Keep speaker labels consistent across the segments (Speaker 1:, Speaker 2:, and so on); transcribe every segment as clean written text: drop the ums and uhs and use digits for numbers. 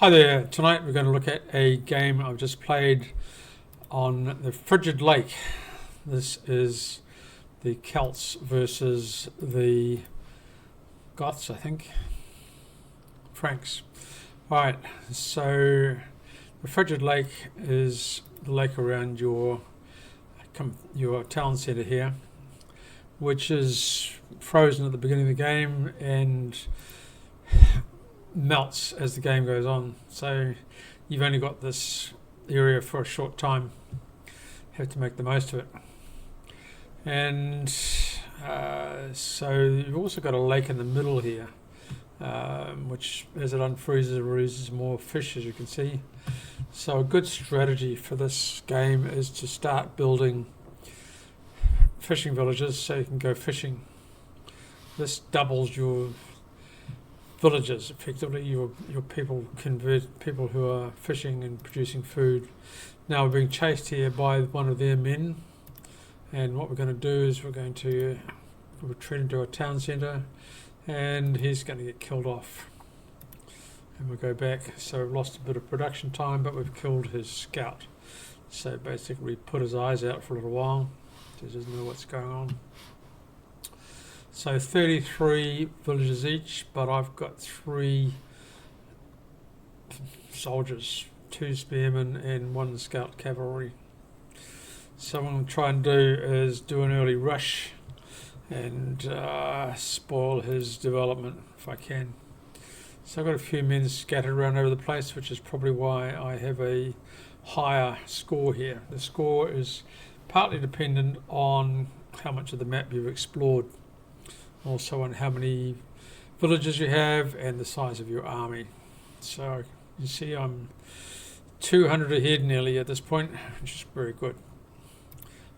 Speaker 1: Hi there, tonight we're going to look at a game I've just played on the Frigid Lake. This is the Celts versus the Goths, I think. Franks. Alright, so the Frigid Lake is the lake around your town centre here, which is frozen at the beginning of the game and melts as the game goes on. So you've only got this area for a short time. Have to make the most of it. And so you've also got a lake in the middle here, which as it unfreezes releases more fish, as you can see. So a good strategy for this game is to start building fishing villages so you can go fishing. This doubles your villages effectively. Your people convert people who are fishing and producing food. Now we're being chased here by one of their men, and what we're going to do is we're going to retreat into a town centre, and he's going to get killed off. And we'll go back. So we've lost a bit of production time, but we've killed his scout. So basically we put his eyes out for a little while. He doesn't know what's going on. So 33 villages each, but I've got 3 soldiers, 2 spearmen and 1 scout cavalry. So what I'm going to try and do is do an early rush and spoil his development if I can. So I've got a few men scattered around over the place, which is probably why I have a higher score here. The score is partly dependent on how much of the map you've explored, also on how many villages you have and the size of your army. So you see I'm 200 ahead nearly at this point, which is very good.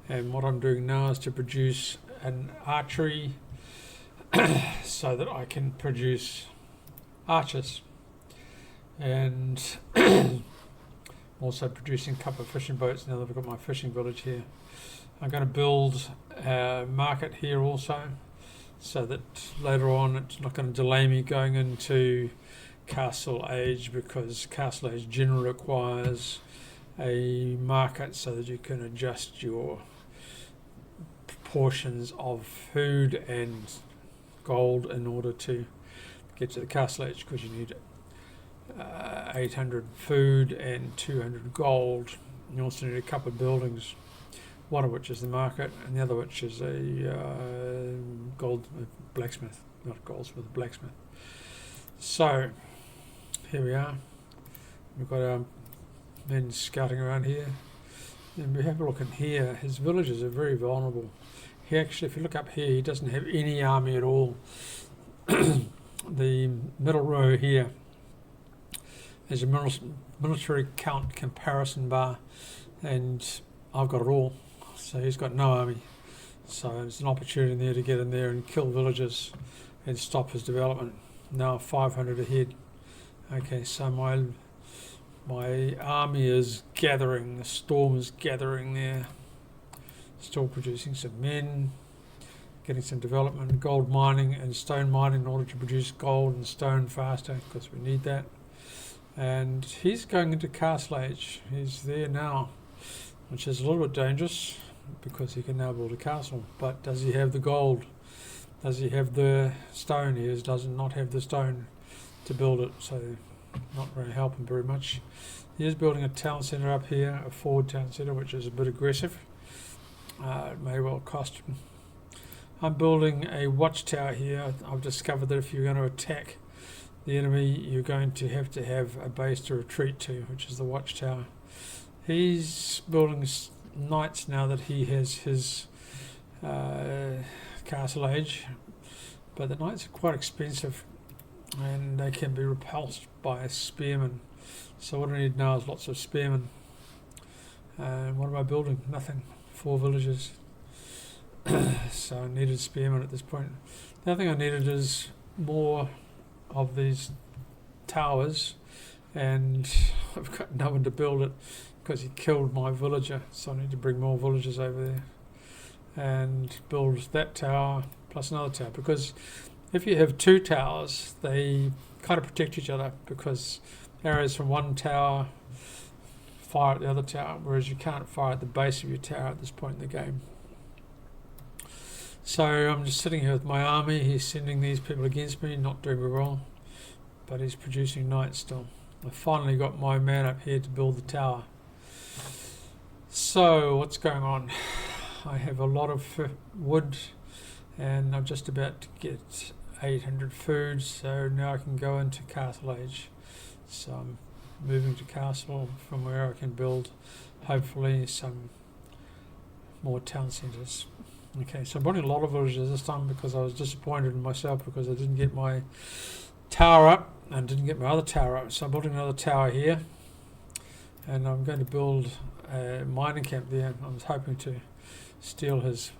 Speaker 1: And what I'm doing now is to produce an archery so that I can produce archers, and also producing a couple of fishing boats now that I've got my fishing village here. I'm going to build a market here also, so that later on it's not going to delay me going into Castle Age, because Castle Age generally requires a market so that you can adjust your proportions of food and gold in order to get to the Castle Age, because you need 800 food and 200 gold. You also need a couple of buildings, one of which is the market and the other which is a gold blacksmith, not a goldsmith, a blacksmith. So here we are. We've got our men scouting around here, and we have a look in here. His villages are very vulnerable. He actually, if you look up here, he doesn't have any army at all. The middle row here is a military count comparison bar, and I've got it all. So he's got no army. So it's an opportunity there to get in there and kill villages and stop his development. Now 500 ahead. Okay, so my army is gathering. The storm is gathering there. Still producing some men, getting some development, gold mining and stone mining in order to produce gold and stone faster, because we need that. And he's going into Castle Age. He's there now, which is a little bit dangerous because he can now build a castle. But does he have the gold? Does he have the stone? He does not have the stone to build it, so not really helping very much. He is building a town centre up here, a forward town centre, which is a bit aggressive. It may well cost him. I'm building a watchtower here. I've discovered that if you're going to attack the enemy, you're going to have a base to retreat to, which is the watchtower. He's building knights now that he has his Castle Age, but the knights are quite expensive and they can be repulsed by spearmen. So what I need now is lots of spearmen. And what am I building? Nothing. 4 villages. So I needed spearmen at this point. The other thing I needed is more of these towers, and I've got no one to build it because he killed my villager, so I need to bring more villagers over there and build that tower plus another tower, because if you have 2 towers they kind of protect each other, because arrows from one tower fire at the other tower, whereas you can't fire at the base of your tower at this point in the game. So I'm just sitting here with my army. He's sending these people against me, not doing very well, but he's producing knights still. I finally got my man up here to build the tower. So what's going on? I have a lot of wood, and I'm just about to get 800 food, so now I can go into Castle Age. So I'm moving to Castle, from where I can build hopefully some more town centres. Okay, so I'm building a lot of villages this time because I was disappointed in myself because I didn't get my tower up and didn't get my other tower up. So I'm building another tower here, and I'm going to build a mining camp there. I was hoping to steal his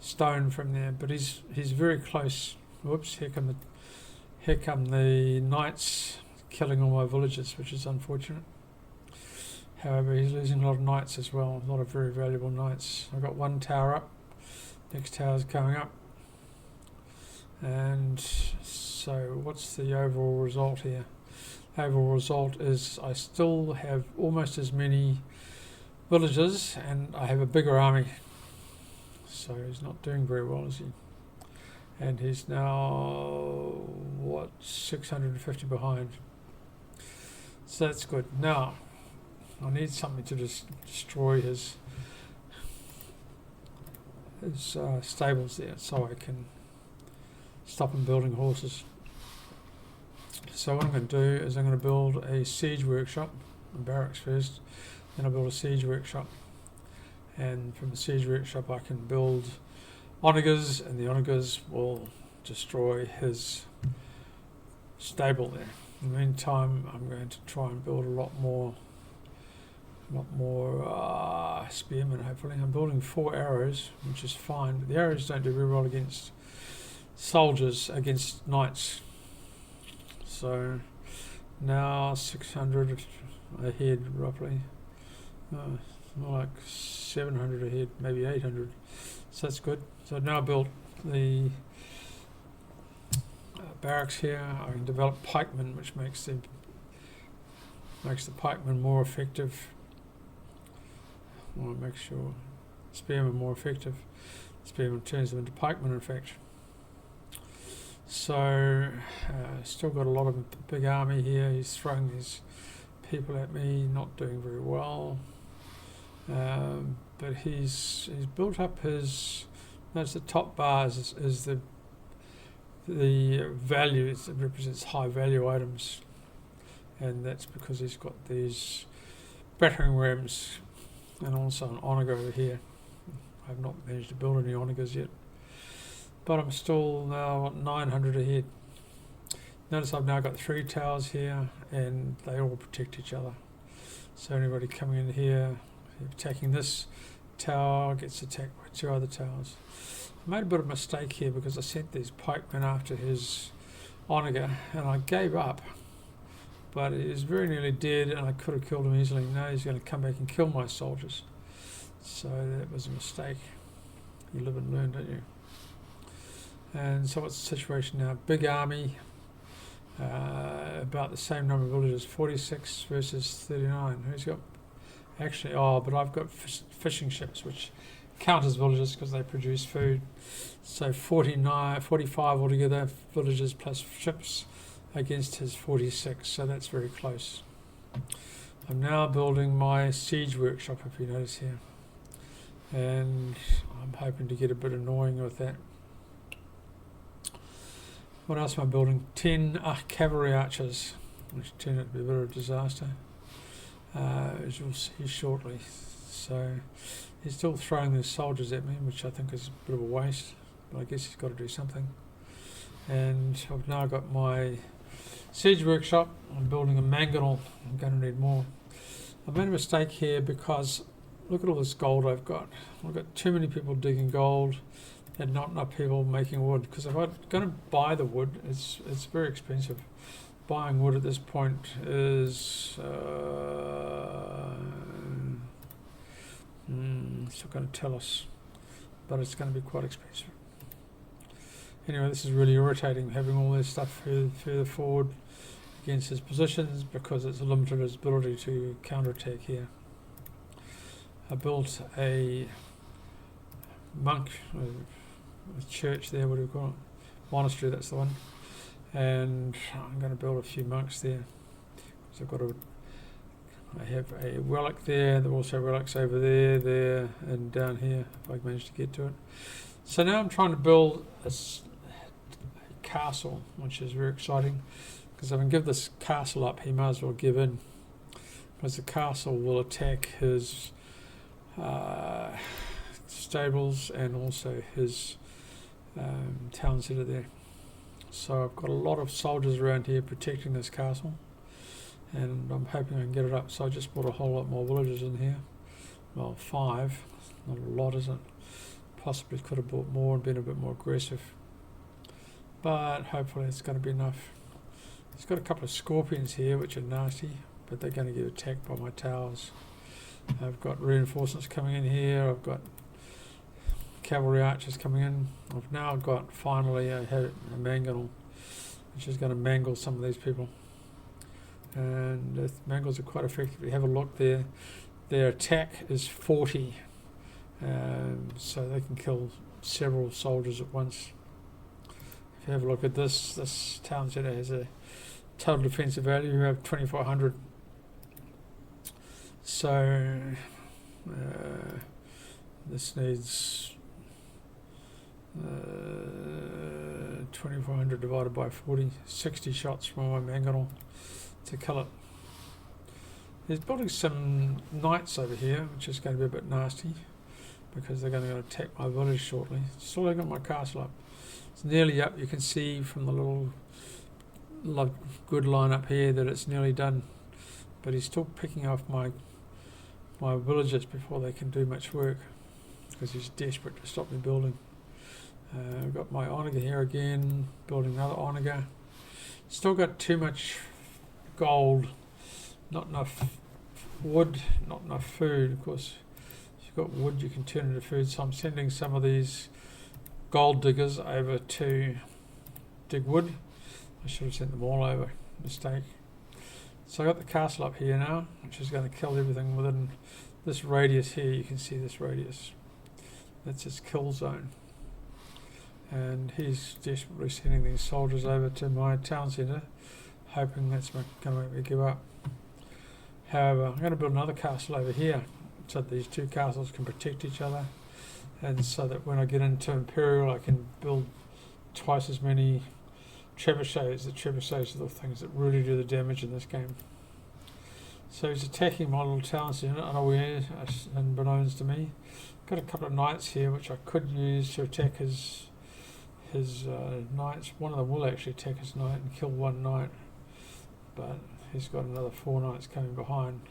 Speaker 1: stone from there, but he's very close. Whoops! Here come the knights killing all my villagers, which is unfortunate. However, he's losing a lot of knights as well, a lot of very valuable knights. I've got one tower up, next tower's coming up. And so what's the overall result here? Overall result is I still have almost as many villagers and I have a bigger army. So he's not doing very well, is he? And he's now, what, 650 behind. So that's good. Now, I need something to just destroy his stables there, so I can stop him building horses. So what I'm going to do is I'm going to build a siege workshop, a barracks first, then I'll build a siege workshop. And from the siege workshop I can build onagers, and the onagers will destroy his stable there. In the meantime, I'm going to try and build a lot more spearmen, hopefully. I'm building 4 arrows, which is fine, but the arrows don't do very well against soldiers, against knights. So now 600 ahead, roughly. More like 700 ahead, maybe 800. So that's good. So I've now built the barracks here. I can develop pikemen, which makes the pikemen more effective. I want to make sure spearmen more effective. Spearmen turns them into pikemen, in fact. So still got a lot of big army here. He's throwing his people at me, not doing very well. But he's built up his. Notice the top bars is the value. It represents high value items, and that's because he's got these battering rams and also an onager over here. I've not managed to build any onagers yet, but I'm still now 900 ahead. Notice I've now got 3 towers here, and they all protect each other. So anybody coming in here, attacking this tower, gets attacked by 2 other towers. I made a bit of a mistake here because I sent these pikemen after his onager, and I gave up. But he was very nearly dead, and I could have killed him easily. Now he's going to come back and kill my soldiers. So that was a mistake. You live and learn, don't you? And so what's the situation now? Big army, about the same number of villagers, 46 versus 39. Who's got? Actually, but I've got fishing ships, which count as villages because they produce food. So 45 altogether, villages plus ships, against his 46, so that's very close. I'm now building my siege workshop, if you notice here, and I'm hoping to get a bit annoying with that. What else am I building? 10 cavalry archers, which turned out to be a bit of a disaster, as you'll see shortly. So he's still throwing those soldiers at me, which I think is a bit of a waste, but I guess he's got to do something. And I've now got my siege workshop. I'm building a mangonel. I'm going to need more. I've made a mistake here because look at all this gold I've got. I've got too many people digging gold and not enough people making wood, because if I'm going to buy the wood, it's very expensive. Buying wood at this point is it's not going to tell us, but it's going to be quite expensive. Anyway, this is really irritating, having all this stuff further forward against his positions, because it's limited his ability to counterattack here. I built a monk, a church there, what do you call it? Monastery, that's the one. And I'm going to build a few monks there. So I have a relic there. There are also relics over there, and down here, if I manage to get to it. So now I'm trying to build a castle, which is very exciting, because if I can give this castle up, he might as well give in, because the castle will attack his stables and also his town centre there. So I've got a lot of soldiers around here protecting this castle, and I'm hoping I can get it up. So I just brought a whole lot more villagers in here. Well, 5, not a lot, is it? Possibly could have bought more and been a bit more aggressive, but hopefully it's going to be enough. It's got a couple of scorpions here which are nasty, but they're going to get attacked by my towers. I've got reinforcements coming in here. I've got cavalry archers coming in. I've now got finally a mangle, which is going to mangle some of these people, and the mangles are quite effective. You have a look there, their attack is 40, so they can kill several soldiers at once. If you have a look at this town centre has a total defensive value. You have 2,400. So this needs 2,400 divided by 40, 60 shots from my mangonel to kill it. He's building some knights over here, which is going to be a bit nasty, because they're going to attack my village shortly. Still haven't got my castle up. It's nearly up. You can see from the little good line up here that it's nearly done, but he's still picking off my villagers before they can do much work, because he's desperate to stop me building. I've got my onager here again, building another onager. Still got too much gold, not enough wood, not enough food. Of course, if you've got wood, you can turn into food. So I'm sending some of these gold diggers over to dig wood. I should have sent them all over, mistake. So I got the castle up here now, which is going to kill everything within this radius here. You can see this radius. That's his kill zone. And he's desperately sending these soldiers over to my town centre, hoping that's going to make me give up. However, I'm going to build another castle over here, so that these two castles can protect each other, and so that when I get into Imperial I can build twice as many trebuchets. The trebuchets are the things that really do the damage in this game. So he's attacking my little town centre unaware, unbeknownst to me. Got a couple of knights here which I could use to attack his knights. One of them will actually attack his knight and kill one knight, but he's got another 4 knights coming behind,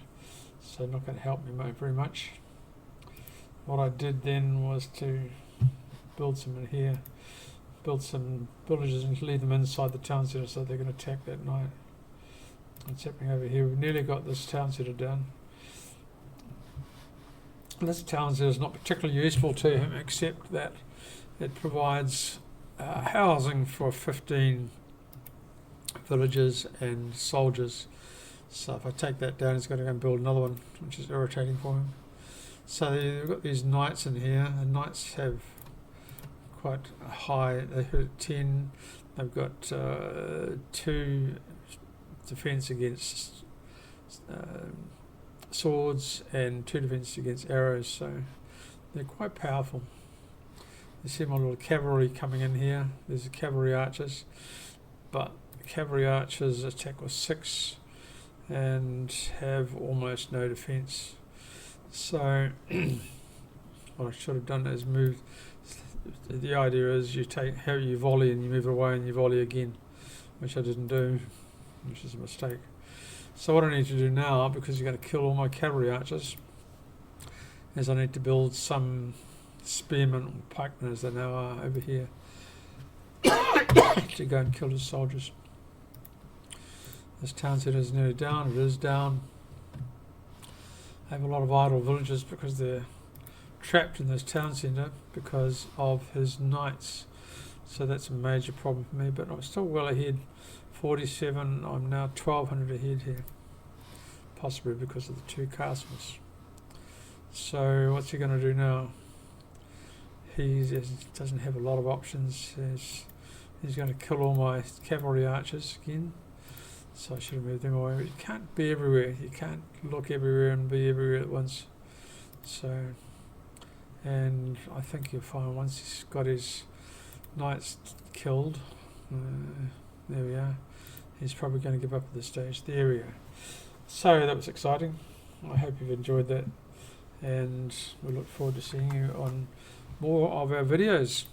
Speaker 1: so not going to help me very much. What I did then was to build some in here, build some villages and leave them inside the town centre so they're going to attack that knight. What's happening over here? We've nearly got this town centre done. This town centre is not particularly useful to him, except that it provides housing for 15 villagers and soldiers. So if I take that down, he's got to go and build another one, which is irritating for him. So we've got these knights in here. The knights have quite a high, they hit 10. They've got 2 defense against swords and 2 defense against arrows, so they're quite powerful. You see my little cavalry coming in here. There's the cavalry archers, but the cavalry archers attack with 6 and have almost no defense. So what I should have done is move. The idea is you volley and you move it away and you volley again, which I didn't do, which is a mistake. So what I need to do now, because you're going to kill all my cavalry archers, is I need to build some spearmen or pikemen, as they now are, over here to go and kill his soldiers. This town centre is nearly down. It is down. I have a lot of idle villagers because they're trapped in this town centre because of his knights. So that's a major problem for me, but I'm still well ahead. 47, I'm now 1200 ahead here, possibly because of the 2 castles. So what's he going to do now? He doesn't have a lot of options. He's going to kill all my cavalry archers again, so I should have moved them away. But you can't be everywhere. You can't look everywhere and be everywhere at once. So, and I think you'll find once he's got his knights killed, there we are, he's probably going to give up at this stage. There we go. So that was exciting. I hope you've enjoyed that, and we look forward to seeing you on more of our videos.